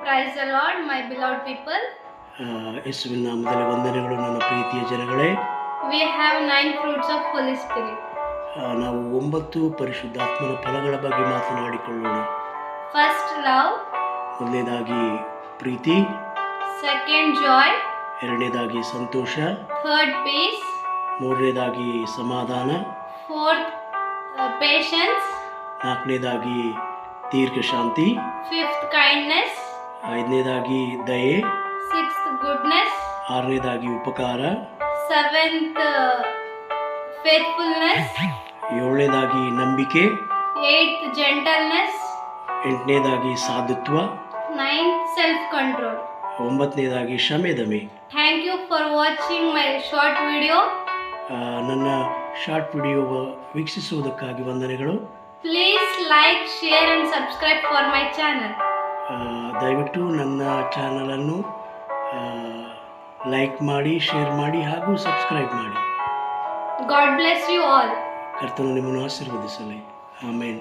Praise the Lord, my beloved people. ಯೇಸುವಿನ ನಾಮದಲ್ಲಿ ವಂದನೆಗಳು ನನ್ನ ಪ್ರೀತಿಯ ಜನಗಳೇ. We have 9 fruits of Holy Spirit. ನಾವು 9 ಪರಿಶುದ್ಧಾತ್ಮನ ಫಲಗಳ ಬಗ್ಗೆ ಮಾತನಾಡಿಕೊಳ್ಳೋಣ. First, love. ಮೊದಲನೇದಾಗಿ ಪ್ರೀತಿ. Second, joy. ಎರಡನೇದಾಗಿ ಸಂತೋಷ. Third, peace. ಮೂರನೇದಾಗಿ ಸಮಾಧಾನ. Fourth, patience. ನಾಲ್ಕನೇದಾಗಿ ದೀರ್ಘ ಶಾಂತಿ. Fifth, kindness. ಐದನೇದಾಗಿ ದಯೆ. Sixth, goodness. ಆರನೇದಾಗಿ ಉಪಕಾರ. Seventh, faithfulness. ಏಳನೇದಾಗಿ ನಂಬಿಕೆ. Eighth, gentleness. ಎಂಟನೇದಾಗಿ ಸಾಧುತ್ವ. Ninth, self-control. ಒಂಬತ್ತನೇದಾಗಿ ಕ್ಷಮೆದಮೆ. Thank you for watching my short video. ನನ್ನ ಶಾರ್ಟ್ ವಿಡಿಯೋ ವೀಕ್ಷಿಸುವುದಕ್ಕಾಗಿ ವಂದನೆಗಳು. Please like, share and subscribe for my channel. ದಯವಿಟ್ಟು ನನ್ನ ಚಾನಲನ್ನು ಲೈಕ್ ಮಾಡಿ, ಶೇರ್ ಮಾಡಿ ಹಾಗೂ ಸಬ್ಸ್ಕ್ರೈಬ್ ಮಾಡಿ. God bless you all. ಕರ್ತನು ನಿಮ್ಮನ್ನು ಆಶೀರ್ವದಿಸಲಿ. ಆಮೆನ್.